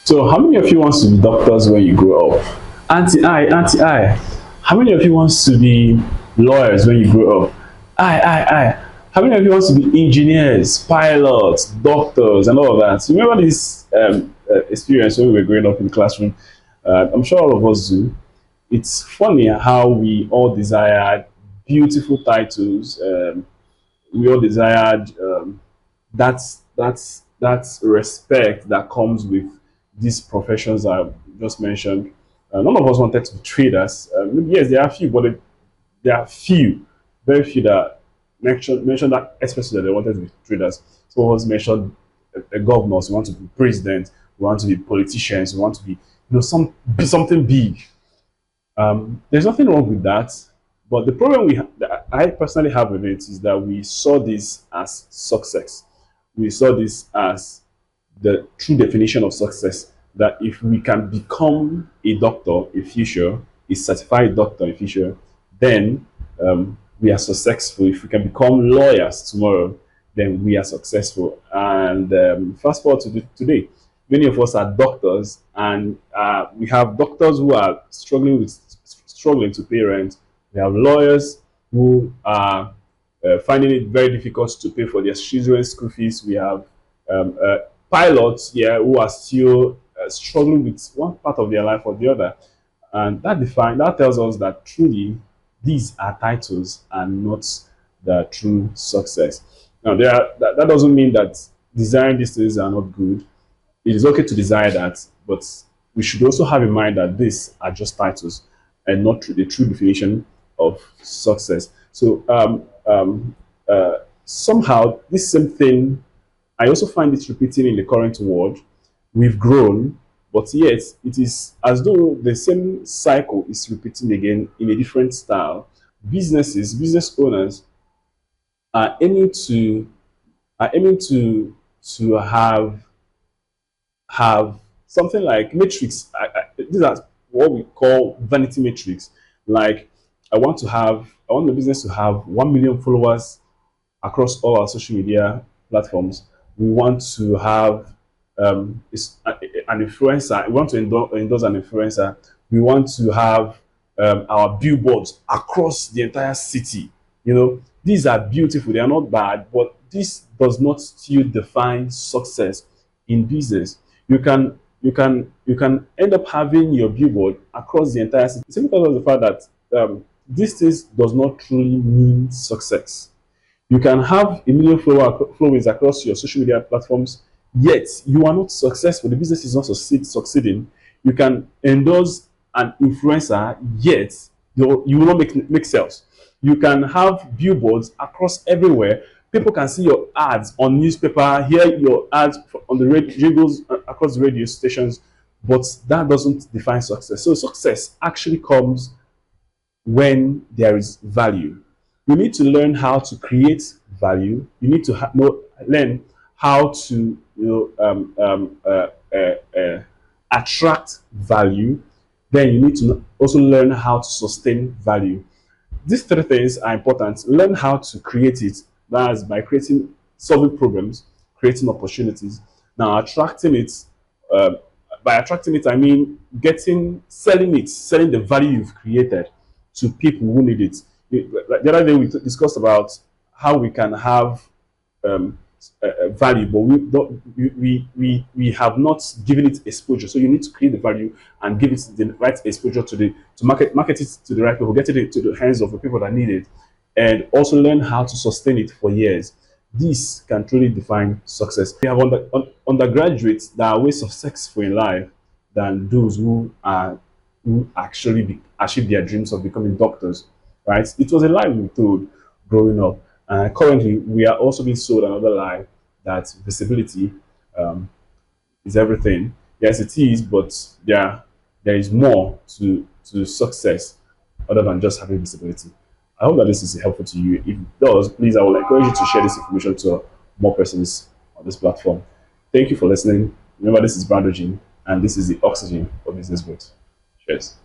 So, how many of you wants to be doctors when you grow up? Auntie I. How many of you wants to be lawyers when you grow up? I. How many of you wants to be engineers, pilots, doctors, and all of that? You remember this experience when we were growing up in the classroom? I'm sure all of us do. It's funny how we all desired beautiful titles. We all desired that's respect that comes with these professions I just mentioned. None of us wanted to be traders. Yes, there are few, but there are few, very few that mention that especially that they wanted to be traders. So was mentioned governors, we want to be president, we want to be politicians, we want to be be something big. There's nothing wrong with that, but the problem that I personally have with it is that we saw this as success. We saw this as the true definition of success. That if we can become a doctor in future, a certified doctor in future, then we are successful. If we can become lawyers tomorrow, then we are successful. And fast forward to today, many of us are doctors, and we have doctors who are struggling to pay rent. We have lawyers who are finding it very difficult to pay for their children's school fees. We have pilots, yeah, who are still struggling with one part of their life or the other, and that tells us that truly these are titles and not the true success. Now, that doesn't mean that desiring these things are not good. It is okay to desire that, but we should also have in mind that these are just titles and not the true definition of success. So somehow this same thing, I also find it repeating in the current world. We've grown, but yet it is as though the same cycle is repeating again in a different style. Business owners are aiming to have something like metrics. These are what we call vanity metrics. Like I want the business to have 1 million followers across all our social media platforms. We want to have an influencer. We want to endorse an influencer. We want to have our billboards across the entire city. These are beautiful. They are not bad, but this does not still define success in business. You can end up having your billboard across the entire city simply because of the fact that this thing does not truly mean success. You can have 1 million followers across your social media platforms, yet you are not successful. The business is not succeeding. You can endorse an influencer, yet you will not make sales. You can have billboards across everywhere. People can see your ads on newspaper, hear your ads on the jingles across the radio stations, but that doesn't define success. So success actually comes when there is value. You need to learn how to create value. You need to learn how to attract value. Then you need to also learn how to sustain value. These three things are important. Learn how to create it. That's by solving problems, creating opportunities. Now, uh, by attracting it, I mean selling the value you've created to people who need it. Like the other day, we discussed about how we can have um, value, but we have not given it exposure. So you need to create the value and give it the right exposure to market it to the right people, get it to the hands of the people that need it, and also learn how to sustain it for years. This can truly define success. We have undergraduates that are way successful in life than those who actually achieve their dreams of becoming doctors. Right? It was a lie we were told growing up. Currently, we are also being sold another lie that visibility um, is everything. Yes, it is, but there is more to success other than just having visibility. I hope that this is helpful to you. If it does, please, I would encourage you to share this information to more persons on this platform. Thank you for listening. Remember, this is Brando Jean, and this is the Oxygen for Business Growth. Cheers.